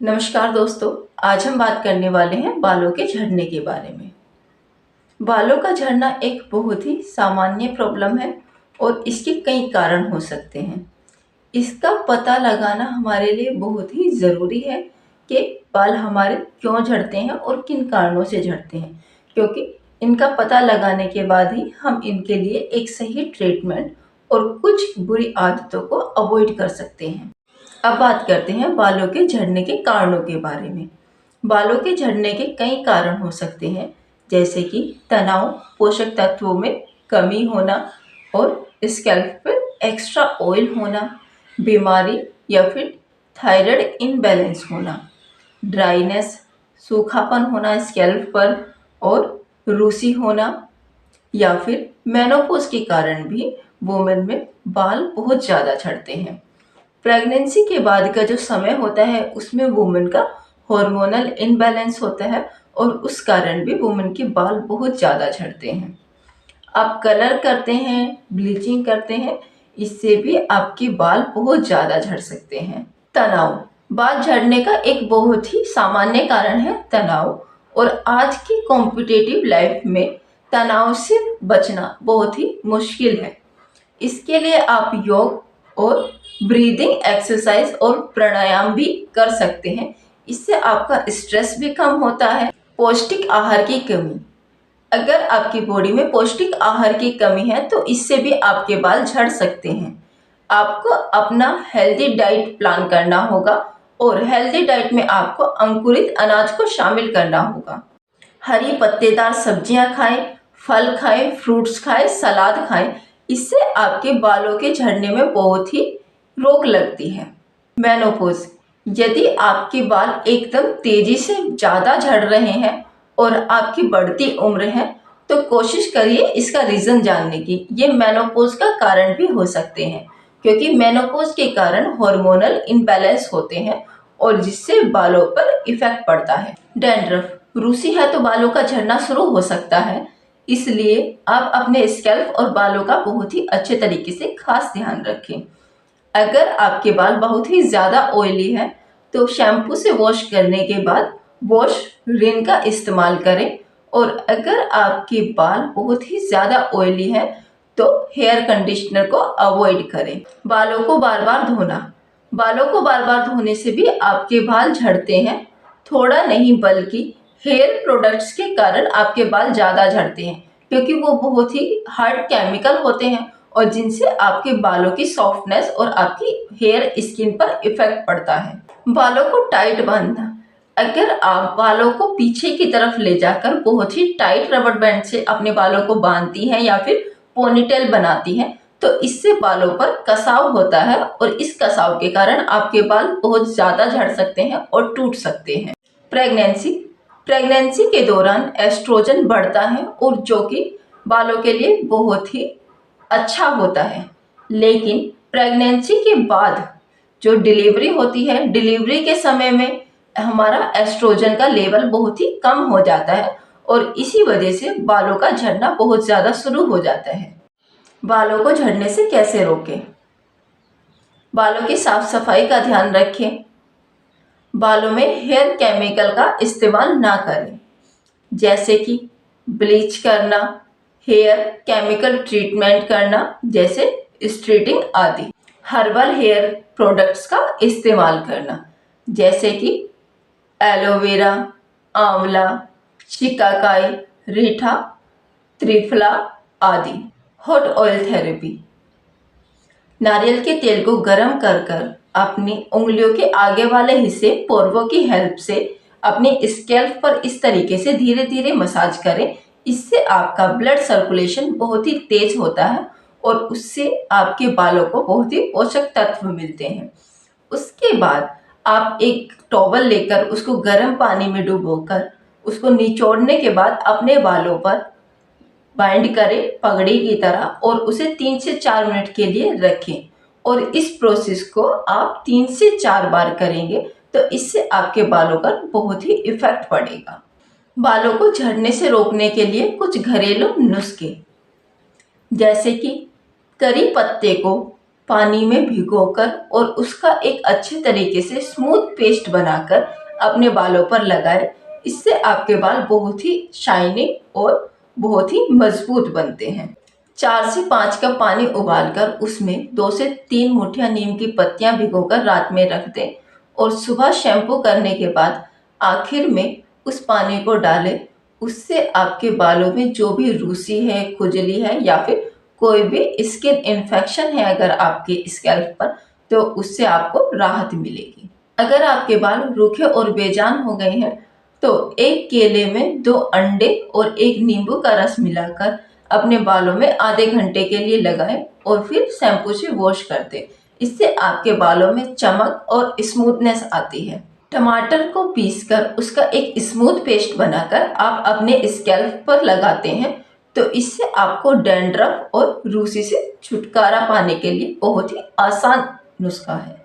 नमस्कार दोस्तों। आज हम बात करने वाले हैं बालों के झड़ने के बारे में। बालों का झड़ना एक बहुत ही सामान्य प्रॉब्लम है और इसके कई कारण हो सकते हैं। इसका पता लगाना हमारे लिए बहुत ही ज़रूरी है कि बाल हमारे क्यों झड़ते हैं और किन कारणों से झड़ते हैं, क्योंकि इनका पता लगाने के बाद ही हम इनके लिए एक सही ट्रीटमेंट और कुछ बुरी आदतों को अवॉइड कर सकते हैं। अब बात करते हैं बालों के झड़ने के कारणों के बारे में। बालों के झड़ने के कई कारण हो सकते हैं, जैसे कि तनाव, पोषक तत्वों में कमी होना और स्कैल्प पर एक्स्ट्रा ऑयल होना, बीमारी या फिर थायराइड इनबैलेंस होना, ड्राइनेस, सूखापन होना स्कैल्प पर और रूसी होना, या फिर मेनोपॉज के कारण भी वुमेन में बाल बहुत ज़्यादा झड़ते हैं। प्रेगनेंसी के बाद का जो समय होता है उसमें वुमेन का हार्मोनल इनबैलेंस होता है और उस कारण भी वुमेन के बाल बहुत ज़्यादा झड़ते हैं। आप कलर करते हैं, ब्लीचिंग करते हैं, इससे भी आपके बाल बहुत ज़्यादा झड़ सकते हैं। तनाव, बाल झड़ने का एक बहुत ही सामान्य कारण है तनाव, और आज की कॉम्पिटिटिव लाइफ में तनाव से बचना बहुत ही मुश्किल है। इसके लिए आप योग और ब्रीदिंग एक्सरसाइज और प्राणायाम भी कर सकते हैं। इससे आपका स्ट्रेस भी कम होता है। पौष्टिक आहार की कमी, अगर आपकी बॉडी में पौष्टिक आहार की कमी है तो इससे भी आपके बाल झड़ सकते हैं। आपको अपना हेल्दी डाइट प्लान करना होगा और हेल्दी डाइट में आपको अंकुरित अनाज को शामिल करना होगा। हरी पत्तेदार सब्जियां खाएं, फल खाएं, फ्रूट्स खाएं, सलाद खाएं। इससे आपके बालों के झड़ने में बहुत ही रोक लगती है। मेनोपॉज, यदि आपके बाल एकदम तेजी से ज़्यादा झड़ रहे हैं और आपकी बढ़ती उम्र है तो कोशिश करिए इसका रीज़न जानने की। ये मेनोपॉज का कारण भी हो सकते हैं, क्योंकि मेनोपॉज के कारण हार्मोनल इम्बैलेंस होते हैं और जिससे बालों पर इफेक्ट पड़ता है। डैंड्रफ, रूसी है तो बालों का झड़ना शुरू हो सकता है, इसलिए आप अपने स्कैल्प और बालों का बहुत ही अच्छे तरीके से खास ध्यान रखें। अगर आपके बाल बहुत ही ज़्यादा ऑयली है तो शैम्पू से वॉश करने के बाद वॉश रिन का इस्तेमाल करें, और अगर आपके बाल बहुत ही ज़्यादा ऑयली है तो हेयर कंडीशनर को अवॉइड करें। बालों को बार बार धोना, बालों को बार बार धोने से भी आपके बाल झड़ते हैं। थोड़ा नहीं बल्कि हेयर प्रोडक्ट्स के कारण आपके बाल ज़्यादा झड़ते हैं, क्योंकि वो बहुत ही हार्ड केमिकल होते हैं और जिनसे आपके बालों की सॉफ्टनेस और आपकी हेयर स्किन पर इफेक्ट पड़ता है। बालों को टाइट बांधना, अगर आप बालों को पीछे की तरफ ले जाकर बहुत ही टाइट रबर बैंड से अपने बालों को बांधती हैं या फिर पोनीटेल बनाती हैं तो इससे बालों पर कसाव होता है और इस कसाव के कारण आपके बाल बहुत ज़्यादा झड़ सकते हैं और टूट सकते हैं। प्रेगनेंसी, प्रेगनेंसी के दौरान एस्ट्रोजन बढ़ता है और जो कि बालों के लिए बहुत ही अच्छा होता है, लेकिन प्रेगनेंसी के बाद जो डिलीवरी होती है, डिलीवरी के समय में हमारा एस्ट्रोजन का लेवल बहुत ही कम हो जाता है और इसी वजह से बालों का झड़ना बहुत ज़्यादा शुरू हो जाता है। बालों को झड़ने से कैसे रोकें? बालों की साफ सफाई का ध्यान रखें। बालों में हेयर केमिकल का इस्तेमाल ना करें, जैसे कि ब्लीच करना, हेयर केमिकल ट्रीटमेंट करना जैसे स्ट्रेटिंग आदि। हर्बल हेयर प्रोडक्ट्स का इस्तेमाल करना, जैसे कि एलोवेरा, आंवला, शिकाकाई, रीठा, त्रिफला आदि। हॉट ऑयल थेरेपी, नारियल के तेल को गर्म कर कर अपनी उंगलियों के आगे वाले हिस्से पोर्वो की हेल्प से अपने स्कैल्प पर इस तरीके से धीरे धीरे मसाज करें। इससे आपका ब्लड सर्कुलेशन बहुत ही तेज होता है और उससे आपके बालों को बहुत ही पोषक तत्व मिलते हैं। उसके बाद आप एक टॉवल लेकर उसको गर्म पानी में डुबोकर उसको निचोड़ने के बाद अपने बालों पर बाइंड करें पगड़ी की तरह और उसे 3 से 4 मिनट के लिए रखें, और इस प्रोसेस को आप 3 से 4 बार करेंगे तो इससे आपके बालों पर बहुत ही इफेक्ट पड़ेगा। बालों को झड़ने से रोकने के लिए कुछ घरेलू नुस्खे, जैसे कि करी पत्ते को पानी में भिगोकर और उसका एक अच्छे तरीके से स्मूथ पेस्ट बनाकर अपने बालों पर लगाएं। इससे आपके बाल बहुत ही शाइनिंग और बहुत ही मजबूत बनते हैं। 4 से 5 कप पानी उबालकर उसमें 2 से 3 मुठ्ठियाँ नीम की पत्तियाँ भिगोकर रात में रख दें और सुबह शैम्पू करने के बाद आखिर में उस पानी को डालें। उससे आपके बालों में जो भी रूसी है, खुजली है या फिर कोई भी स्किन इन्फेक्शन है अगर आपके स्कैल्प पर, तो उससे आपको राहत मिलेगी। अगर आपके बाल रूखे और बेजान हो गए हैं तो एक केले में 2 अंडे और 1 नींबू का रस मिलाकर अपने बालों में आधे घंटे के लिए लगाएं और फिर शैम्पू से वॉश कर दें। इससे आपके बालों में चमक और स्मूथनेस आती है। टमाटर को पीसकर उसका एक स्मूथ पेस्ट बनाकर आप अपने स्कैल्प पर लगाते हैं तो इससे आपको डैंड्रफ और रूसी से छुटकारा पाने के लिए बहुत ही आसान नुस्खा है।